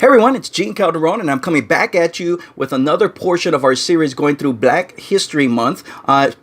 Hey everyone, it's Gene Calderon, and I'm coming back at you with another portion of our series going through Black History Month.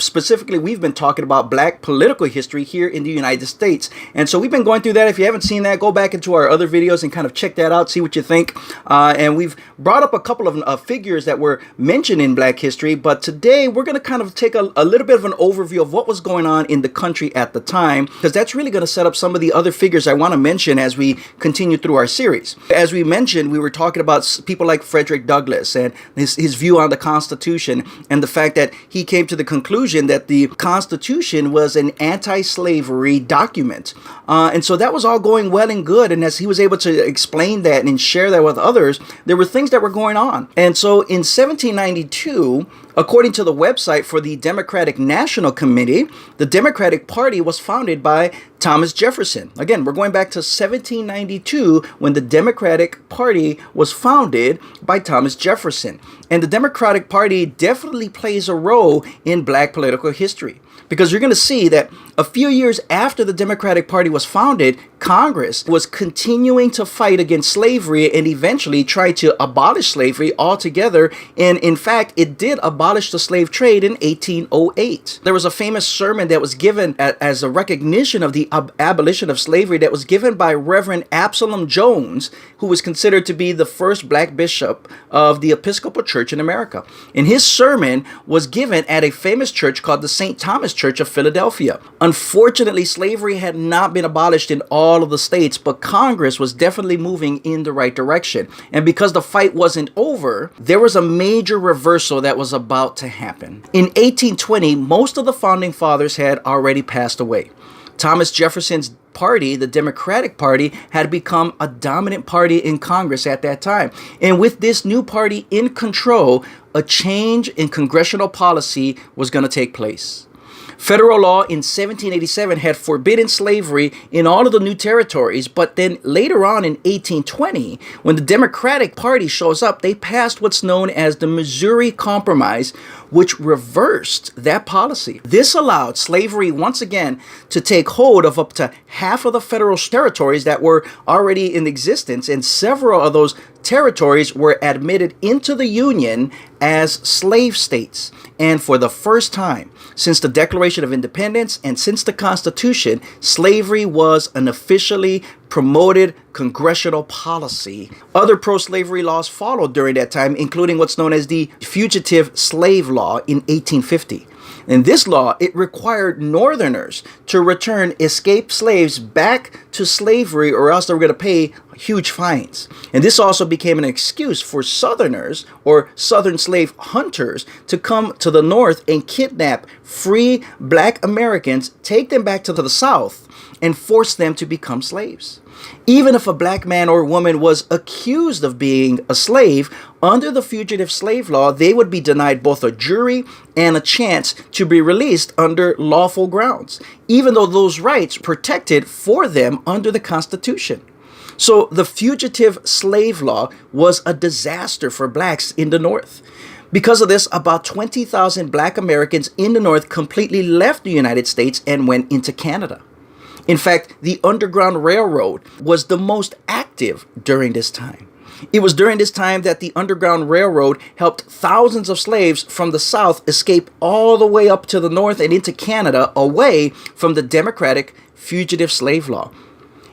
Specifically, we've been talking about Black political history here in the United States. And so we've been going through that. If you haven't seen that, go back into our other videos and kind of check that out, see what you think. And we've brought up a couple of figures that were mentioned in Black history, but today we're going to kind of take a little bit of an overview of what was going on in the country at the time, because that's really going to set up some of the other figures I want to mention as we continue through our series. As we mentioned, we were talking about people like Frederick Douglass and his view on the Constitution, and the fact that he came to the conclusion that the Constitution was an anti-slavery document. And so that was all going well and good. And as he was able to explain that and share that with others, there were things that were going on. And so in 1792, according to the website for the Democratic National Committee, the Democratic Party was founded by Thomas Jefferson. Again, we're going back to 1792 when the Democratic Party was founded by Thomas Jefferson. And the Democratic Party definitely plays a role in Black political history, because you're going to see that a few years after the Democratic Party was founded, Congress was continuing to fight against slavery and eventually tried to abolish slavery altogether. And in fact, it did abolish the slave trade in 1808. There was a famous sermon that was given as a recognition of the abolition of slavery that was given by Reverend Absalom Jones, who was considered to be the first Black bishop of the Episcopal Church in America. And his sermon was given at a famous church called the St. Thomas Church of Philadelphia. Unfortunately, slavery had not been abolished in all of the states, but Congress was definitely moving in the right direction. And because the fight wasn't over, there was a major reversal that was about to happen. In 1820, most of the founding fathers had already passed away. Thomas Jefferson's party, the Democratic Party, had become a dominant party in Congress at that time. And with this new party in control, a change in congressional policy was going to take place. Federal law in 1787 had forbidden slavery in all of the new territories, but then later on in 1820, when the Democratic Party shows up, they passed what's known as the Missouri Compromise, which reversed that policy. This allowed slavery once again to take hold of up to half of the federal territories that were already in existence, and several of those territories were admitted into the Union as slave states. And for the first time since the Declaration of Independence and since the Constitution, slavery was an officially promoted congressional policy. Other pro-slavery laws followed during that time, including what's known as the Fugitive Slave Law in 1850. In this law, it required Northerners to return escaped slaves back to slavery, or else they were going to pay huge fines. And this also became an excuse for Southerners, or Southern slave hunters, to come to the North and kidnap free Black Americans, take them back to the South, and force them to become slaves. Even if a Black man or woman was accused of being a slave, under the Fugitive Slave Law, they would be denied both a jury and a chance to be released under lawful grounds, even though those rights protected for them under the Constitution. So the Fugitive Slave Law was a disaster for Blacks in the North. Because of this, about 20,000 Black Americans in the North completely left the United States and went into Canada. In fact, the Underground Railroad was the most active during this time. It was during this time that the Underground Railroad helped thousands of slaves from the South escape all the way up to the North and into Canada, away from the Democratic Fugitive Slave Law.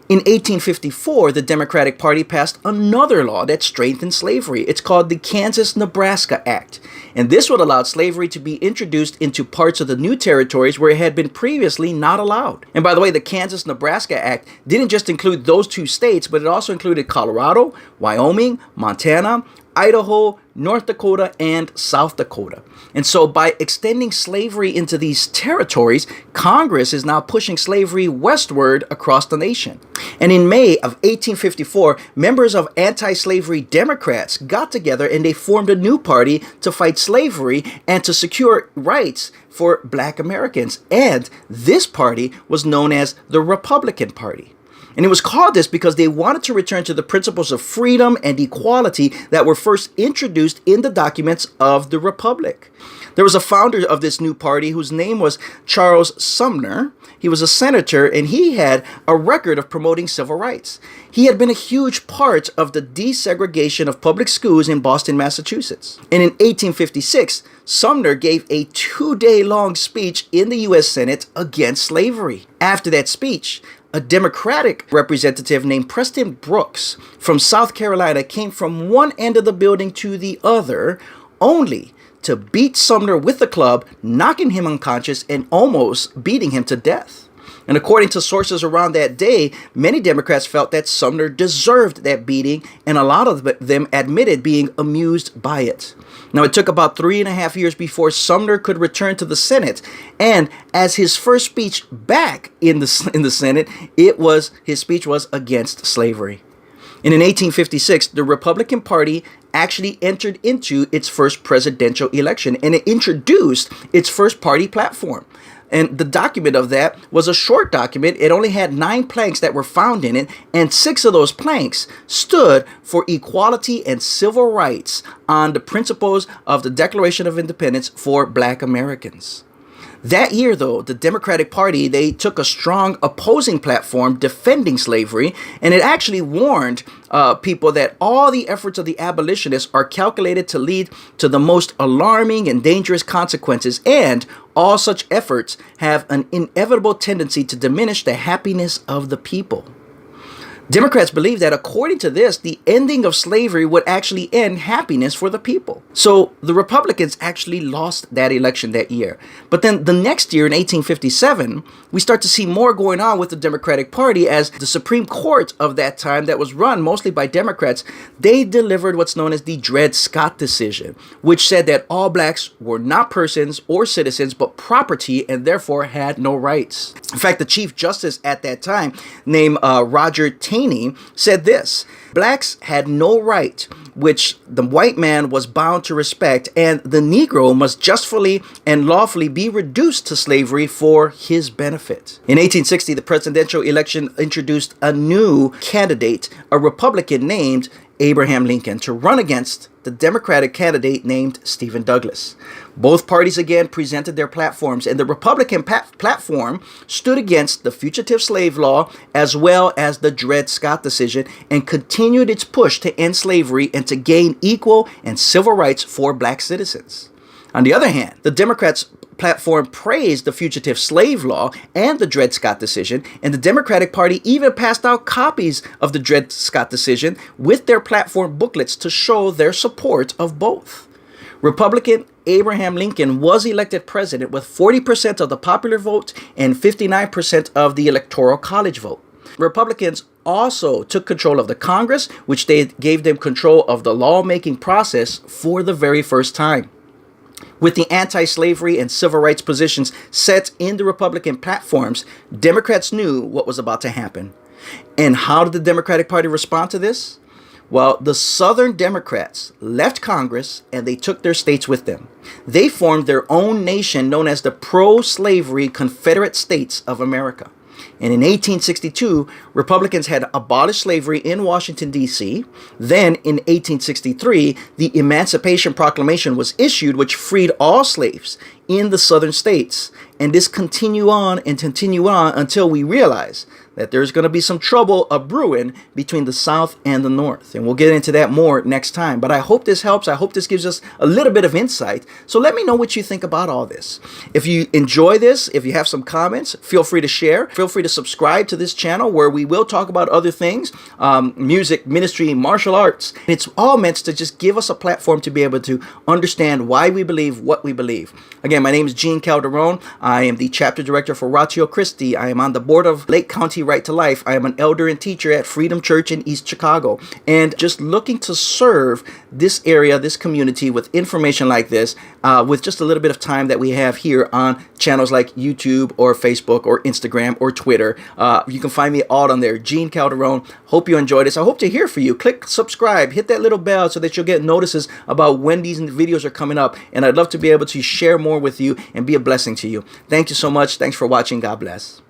In 1854, the Democratic Party passed another law that strengthened slavery. It's called the KansasNebraska Act. And this would allow slavery to be introduced into parts of the new territories where it had been previously not allowed. And by the way, the KansasNebraska Act didn't just include those two states, but it also included Colorado, Wyoming, Montana, Idaho, North Dakota, and South Dakota. And so by extending slavery into these territories, Congress is now pushing slavery westward across the nation. And in May of 1854, members of anti-slavery Democrats got together and they formed a new party to fight slavery and to secure rights for Black Americans. And this party was known as the Republican Party. And it was called this because they wanted to return to the principles of freedom and equality that were first introduced in the documents of the Republic. There was a founder of this new party whose name was Charles Sumner. He was a senator, and he had a record of promoting civil rights. He had been a huge part of the desegregation of public schools in Boston, Massachusetts. And in 1856, Sumner gave a 2-day-long speech in the U.S. Senate against slavery. After that speech, a Democratic representative named Preston Brooks from South Carolina came from one end of the building to the other, only to beat Sumner with the club, knocking him unconscious and almost beating him to death. And according to sources around that day, many Democrats felt that Sumner deserved that beating, and a lot of them admitted being amused by it. Now, it took about 3.5 years before Sumner could return to the Senate, and as his first speech back in the Senate, his speech was against slavery. And in 1856, the Republican Party actually entered into its first presidential election, and it introduced its first party platform. And the document of that was a short document. It only had 9 planks that were found in it, and 6 of those planks stood for equality and civil rights on the principles of the Declaration of Independence for Black Americans. That year, though, the Democratic Party, they took a strong opposing platform defending slavery, and it actually warned people that all the efforts of the abolitionists are calculated to lead to the most alarming and dangerous consequences, and all such efforts have an inevitable tendency to diminish the happiness of the people. Democrats believe that according to this, the ending of slavery would actually end happiness for the people. So the Republicans actually lost that election that year. But then the next year in 1857, we start to see more going on with the Democratic Party as the Supreme Court of that time, that was run mostly by Democrats, they delivered what's known as the Dred Scott decision, which said that all blacks were not persons or citizens, but property, and therefore had no rights. In fact, the Chief Justice at that time, named Roger Taney, said this: blacks had no right which the white man was bound to respect, and the Negro must justly and lawfully be reduced to slavery for his benefit. In 1860, the presidential election introduced a new candidate, a Republican named Abraham Lincoln, to run against the Democratic candidate named Stephen Douglas. Both parties again presented their platforms, and the Republican platform stood against the Fugitive Slave Law as well as the Dred Scott decision, and continued its push to end slavery and to gain equal and civil rights for black citizens. On the other hand, the Democrats' platform praised the Fugitive Slave Law and the Dred Scott decision, and the Democratic Party even passed out copies of the Dred Scott decision with their platform booklets to show their support of both. Republican Abraham Lincoln was elected president with 40% of the popular vote and 59% of the Electoral College vote. Republicans also took control of the Congress, which they gave them control of the lawmaking process for the very first time. With the anti-slavery and civil rights positions set in the Republican platforms, Democrats knew what was about to happen. And how did the Democratic Party respond to this? Well, the Southern Democrats left Congress and they took their states with them. They formed their own nation known as the pro-slavery Confederate States of America. And in 1862, Republicans had abolished slavery in Washington, D.C. Then in 1863, the Emancipation Proclamation was issued, which freed all slaves in the southern states. And this continued on until we realize that there's going to be some trouble brewing between the South and the North. And we'll get into that more next time. But I hope this helps. I hope this gives us a little bit of insight. So let me know what you think about all this. If you enjoy this, if you have some comments, feel free to share. Feel free to subscribe to this channel where we will talk about other things, music, ministry, martial arts. It's all meant to just give us a platform to be able to understand why we believe what we believe. Again, my name is Gene Calderon. I am the chapter director for Ratio Christi. I am on the board of Lake County Right to Life. I am an elder and teacher at Freedom Church in East Chicago, and just looking to serve this area, this community, with information like this, with just a little bit of time that we have here on channels like YouTube or Facebook or Instagram or Twitter. You can find me all on there, Gene Calderon. Hope you enjoyed this. I hope to hear from you. Click subscribe, hit that little bell so that you'll get notices about when these videos are coming up, and I'd love to be able to share more with you and be a blessing to you. Thank you so much. Thanks for watching. God bless.